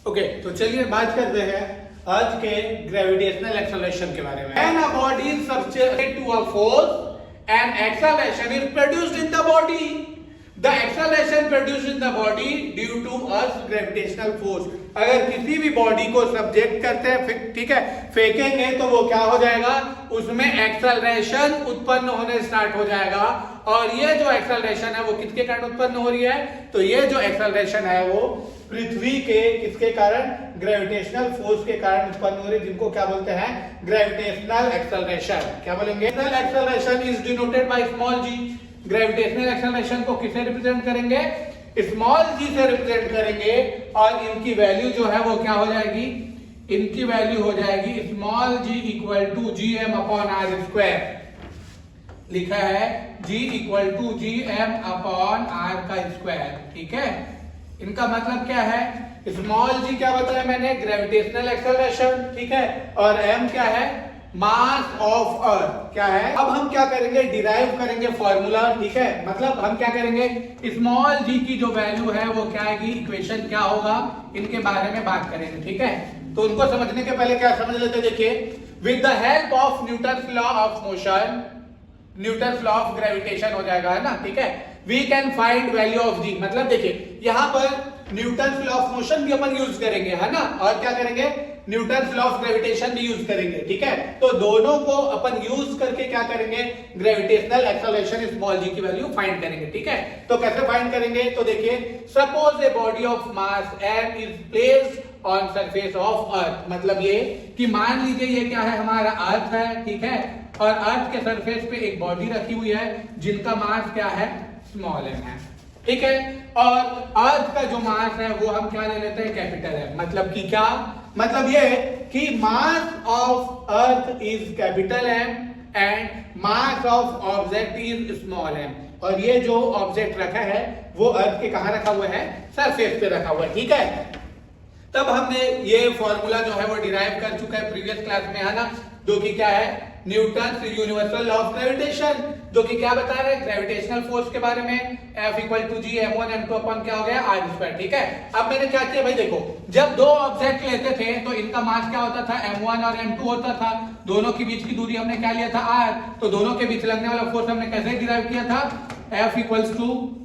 Okay, तो चलिए बात करते हैं अर्थ के ग्रेविटेशनल एक्सेलरेशन के बारे में। When a body is subjected to a force, an acceleration is produced in the body. The acceleration produced in the body due to Earth's gravitational force. अगर किसी भी बॉडी को सब्जेक्ट करते हैं, ठीक है, फेंकेंगे तो वो क्या हो जाएगा, उसमें एक्सेलरेशन उत्पन्न होने स्टार्ट हो जाएगा। और ये जो एक्सेलरेशन है वो किसके कारण उत्पन्न हो रही है, तो ये जो एक्सेलरेशन है वो पृथ्वी के किसके कारण, ग्रेविटेशनल फोर्स के कारण उत्पन्न हो रही है, जिनको क्या बोलते हैं, ग्रेविटेशनल एक्सेलरेशन। क्या बोलेंगे, acceleration is denoted by small g. Gravitational acceleration को किससे रिप्रेजेंट करेंगे, स्मॉल जी से रिप्रेजेंट करेंगे। और इनकी वैल्यू जो है वो क्या हो जाएगी, इनकी वैल्यू हो जाएगी small g equal to g m upon r square. लिखा है g equal to g m upon r का स्क्वायर। ठीक है, इनका मतलब क्या है, स्मॉल जी क्या बताया मैंने, ग्रेविटेशनल एक्सेलरेशन, ठीक है, और एम क्या है, मास ऑफ अर्थ। क्या है, अब हम क्या करेंगे, डिराइव करेंगे फॉर्मूला। ठीक है, मतलब हम क्या करेंगे, स्मॉल जी की जो वैल्यू है वो क्या आएगी, इक्वेशन क्या होगा, इनके बारे में बात करेंगे। ठीक है, तो उनको समझने के पहले क्या समझ लेते, देखिए, with the help of Newton's law of motion, Newton's law of gravitation हो जाएगा, है ना। ठीक है, we can find value of g. मतलब देखिए यहां पर न्यूटन्स लॉ ऑफ मोशन भी अपन यूज करेंगे, है ना, और क्या करेंगे, न्यूटन्स लॉ ऑफ ग्रेविटेशन भी यूज करेंगे। ठीक है, तो दोनों को अपन यूज करके क्या करेंगे, ग्रेविटेशनल एक्सेलरेशन स्मॉल जी की वैल्यू फाइंड करेंगे। ठीक है, तो कैसे फाइंड करेंगे, तो देखिए, suppose a body of mass m is placed on surface of earth. मतलब ये कि मान लीजिए ये क्या है, हमारा अर्थ है, ठीक है, और अर्थ के सरफेस पे एक बॉडी रखी हुई है जिनका मास क्या है, स्मॉल एम है। ठीक है, और अर्थ का जो मास है वो हम क्या ले लेते हैं, कैपिटल एम। मतलब कि क्या, मतलब ये कि mass of earth is capital M and mass of object is small m. और ये जो ऑब्जेक्ट रखा है वो अर्थ के कहां रखा हुआ है, सरफेस पे रखा हुआ है। ठीक है, तब हमने ये फॉर्मूला जो है वो डिराइव कर चुका है प्रीवियस क्लास में, है ना, जो कि क्या है, Newton's universal law of gravitation, जो कि क्या बता रहे हैं, ग्रेविटेशनल फोर्स के बारे में। F equal to G m1 m2 upon क्या हो गया, आर स्क्वायर। ठीक है, अब मैंने क्या किया भाई, देखो, जब दो ऑब्जेक्ट लेते थे तो इनका मास क्या होता था, m1 और m2 होता था। दोनों के बीच की दूरी हमने क्या लिया था, r। तो दोनों के बीच लगने वाला फोर्स हमने कैसे डिराइव किया था, F equals to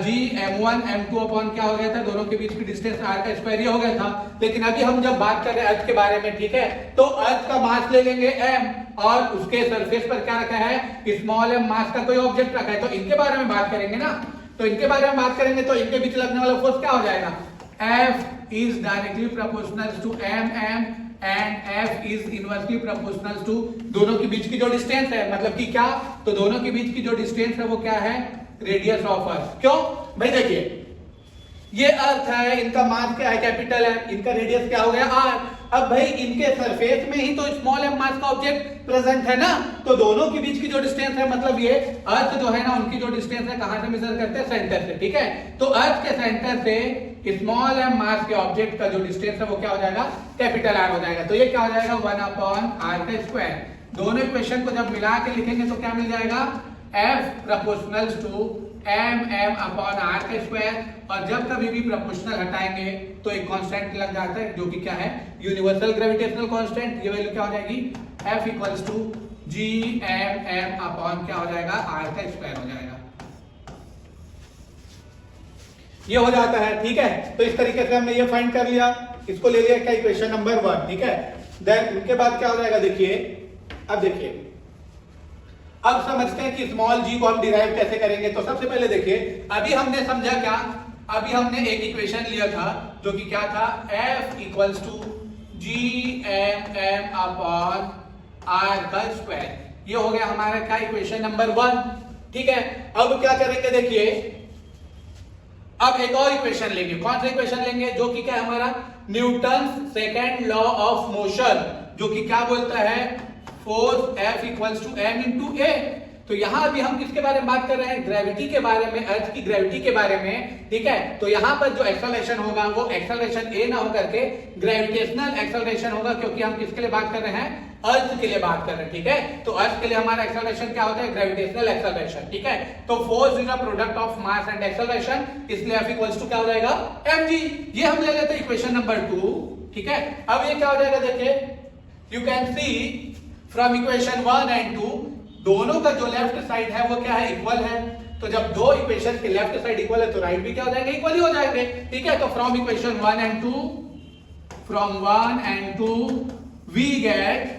G m1 m2 upon क्या हो गया था, दोनों के बीच की डिस्टेंस r का स्क्वायर हो गया था। लेकिन अभी हम जब बात कर रहे हैं अर्थ के बारे में, ठीक है, तो अर्थ का मास ले लेंगे m और उसके सरफेस पर क्या रखा है, स्मॉल m मास का कोई ऑब्जेक्ट रखा है। तो इनके बारे में बात करेंगे ना, तो इनके बारे में बात करेंगे तो इनके बीच लगने वाला फोर्स क्या हो जाएगा, F is directly proportional to m and F is inversely proportional to दोनों के बीच की जो डिस्टेंस है। मतलब कि क्या, तो दोनों के बीच की जो डिस्टेंस है वो क्या है, रेडियस ऑफ अर्थ। क्यों भाई, देखिए ये अर्थ है, इनका मास क्या है, कैपिटल है, इनका रेडियस क्या हो गया, r। अब भाई इनके सरफेस में ही तो स्मॉल m मास का ऑब्जेक्ट प्रेजेंट है ना, तो दोनों के बीच की जो डिस्टेंस है, मतलब ये अर्थ जो है ना, उनकी जो डिस्टेंस है कहां से मेजर करते हैं, सेंटर से। ठीक है, तो अर्थ के सेंटर से स्मॉल m मास के ऑब्जेक्ट का जो डिस्टेंस है वो क्या हो जाएगा, कैपिटल R हो जाएगा। तो ये क्या हो जाएगा, 1 अपॉन r का स्क्वायर। दोनों इक्वेशन को जब मिला के लिखेंगे तो क्या मिल जाएगा, F proportional to m upon r का स्क्वायर। और जब कभी भी प्रोपोर्शनल हटाएंगे तो एक कांस्टेंट लग जाता है, जो कि क्या है, यूनिवर्सल ग्रेविटेशनल कांस्टेंट। ये वैल्यू क्या हो जाएगी, F equals to G m upon क्या हो जाएगा, r का स्क्वायर हो जाएगा। ये हो जाता है। ठीक है, तो इस तरीके से हमने ये फाइंड कर लिया, इसको ले लिया क्या, इक्वेशन नंबर 1। ठीक है, देन उसके बाद क्या हो जाएगा, देखिए, अब देखिए, अब समझते हैं कि स्मॉल जी को हम डिराइव कैसे करेंगे। तो सबसे पहले देखिए, अभी हमने समझा क्या, अभी हमने एक इक्वेशन लिया था जो कि क्या था, F equals to G m upon r का स्क्वायर। ये हो गया हमारा क्या, इक्वेशन नंबर 1। ठीक है, अब क्या करेंगे, देखिए, अब एक और इक्वेशन लेंगे। कौन सा इक्वेशन लेंगे, जो कि क्या है हमारा, Newton's second law of motion, जो कि क्या बोलता है, force F equals to m into a। तो यहां अभी हम किसके बारे में बात कर रहे हैं, ग्रेविटी के बारे में, अर्थ की ग्रेविटी के बारे में, ठीक है। तो यहां पर जो एक्सेलरेशन होगा वो एक्सेलरेशन ए ना होकर के ग्रेविटेशनल एक्सेलरेशन होगा, क्योंकि हम किसके लिए बात कर रहे हैं, अर्थ के लिए बात कर रहे हैं, ठीक है। तो अर्थ के लिए हमारा एक्सेलरेशन क्या होता है, ग्रेविटेशनल एक्सेलरेशन, ठीक है। तो force is a product of mass and acceleration, इसलिए F इक्वल्स टू क्या हो जाएगा, mg। ये हम ले लेते हैं इक्वेशन नंबर 2, ठीक है। अब ये क्या हो जाएगा, देखिए you can see from equation 1 and 2 दोनों का जो लेफ्ट साइड है वो क्या है, इक्वल है। तो जब दो इक्वेशन के लेफ्ट साइड इक्वल है तो राइट भी क्या हो जाएंगे, इक्वल ही हो जाएंगे, ठीक है। तो from equation 1 and 2, from 1 and 2 we get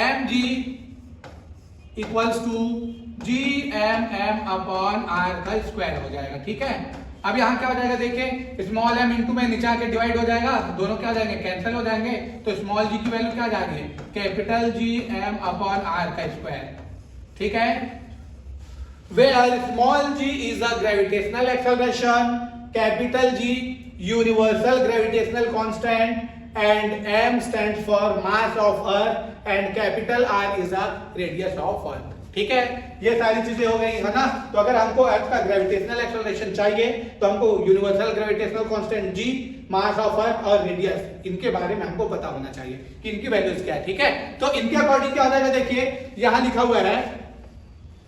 mg equals to gmm upon r का स्क्वायर हो जाएगा, ठीक है। अब यहां क्या हो जाएगा, देखिए स्मॉल m इंटू में नीचे आके डिवाइड हो जाएगा, दोनों क्या हो जाएंगे, कैंसिल हो जाएंगे। तो स्मॉल g की वैल्यू क्या आ जाएगी, कैपिटल Gm अपॉन r का स्क्वायर, ठीक है। Where small g is a gravitational acceleration, capital G universal gravitational constant and m stands for mass of earth and capital R is a radius of earth, ठीक है। ये सारी चीजें हो गई है ना। तो अगर हमको अर्थ का ग्रेविटेशनल एक्सेलरेशन चाहिए तो हमको universal gravitational constant g, mass of अर्थ और रेडियस, इनके बारे में हमको पता होना चाहिए कि इनकी वैल्यूज क्या है, ठीक है। तो इनके अकॉर्डिंग क्या हो जाएगा, देखिए यहां लिखा हुआ है,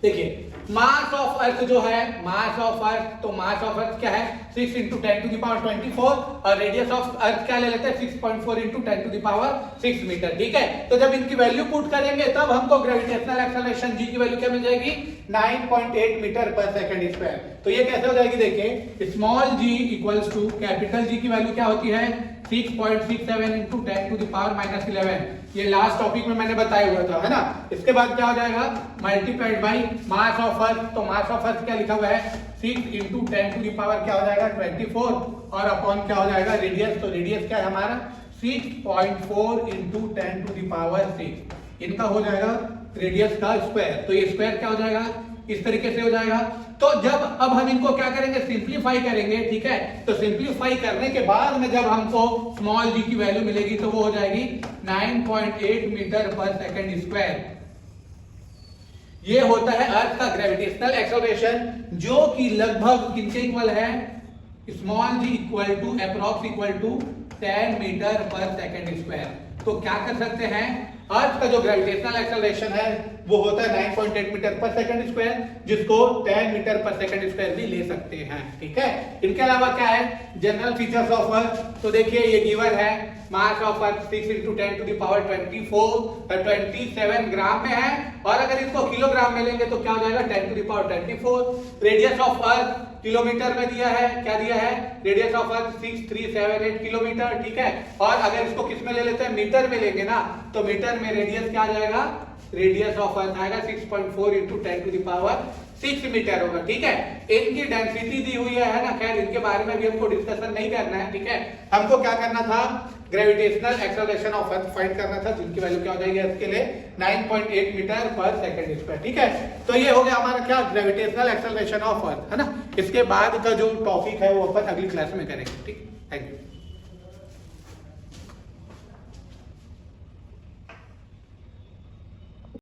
देखिए मास ऑफ अर्थ जो है, मास ऑफ अर्थ, तो मास ऑफ अर्थ क्या है 6 इंटू 10 टू द पावर 24 और रेडियस ऑफ अर्थ क्या ले लेते हैं 6.4 into 10 to the power 6 metre, ठीक है। तो जब इनकी वैल्यू पुट करेंगे तब हमको ग्रेविटेशनल एक्सेलरेशन g की वैल्यू क्या मिल जाएगी, 9.8 मीटर पर सेकंड स्क्वायर। तो ये कैसे हो जाएगी, देखिए small g equals to capital G की वैल्यू क्या होती है 6.67 इंटू 10 टू द पावर -11। ये लास्ट टॉपिक में मैंने बताया हुआ था, है ना। इसके बाद क्या हो जाएगा, मल्टीप्लाइड बाई मास ऑफ अर्थ, तो मास ऑफ अर्थ क्या लिखा हुआ है 6 इंटू 10 टू द पावर क्या हो जाएगा 24 और अपॉन क्या हो जाएगा रेडियस, तो रेडियस क्या है हमारा 6.4 इंटू 10 टू द पावर 6, इनका हो जाएगा रेडियस का स्क्वायर। तो ये स्क्वायर क्या हो जाएगा, इस तरीके से हो जाएगा। तो जब अब हम इनको क्या करेंगे, सिंप्लीफाई करेंगे, ठीक है। तो सिंप्लीफाई करने के बाद में जब हमको स्मॉल g की वैल्यू मिलेगी तो वो हो जाएगी 9.8 मीटर पर सेकंड स्क्वायर। ये होता है अर्थ का ग्रेविटेशनल एक्सेलरेशन, जो कि लगभग किनके इक्वल है, small g equal to approx equal to 10 metre पर सेकंड स्क्वायर। तो क्या कर सकते हैं, अर्थ का जो ग्रेविटेशनल एक्सेलरेशन है वो होता है 9.8 मीटर पर सेकंड स्क्वायर, जिसको 10 मीटर पर सेकंड स्क्वायर भी ले सकते हैं, ठीक है। इनके अलावा क्या है जनरल फीचर्स ऑफ अर्थ, तो देखिए ये गिवन है mass of earth 6 into 10 to the power 27 gram में है, और अगर इसको किलोग्राम में लेंगे तो क्या हो जाएगा 10 to the power 24। Radius of earth kilometre में दिया है, क्या दिया है, रेडियस ऑफ अर्थ 6378 किलोमीटर, ठीक है। और अगर इसको किस में ले लेते हैं, मीटर में लेंगे ना, तो मीटर में रेडियस क्या आ जाएगा, रेडियस ऑफ अर्थ आएगा 6.4 into 10 to the power 6 metre होगा, ठीक है। इनकी डेंसिटी दी हुई है ना, खैर इनके बारे में भी हमको डिस्कशन नहीं करना है, ठीक है। हमको क्या करना था, gravitational acceleration of earth find करना था, जिनकी वैल्यू क्या हो जाएगी अर्थ के लिए 9.8 मीटर पर सेकंड स्क्वायर, ठीक है। तो ये हो गया हमारा क्या, ग्रेविटेशनल एक्सेलरेशन ऑफ अर्थ, है ना। इसके बाद का जो टॉपिक है वो अपन अगली क्लास में करेंगे, ठीक। Thank you.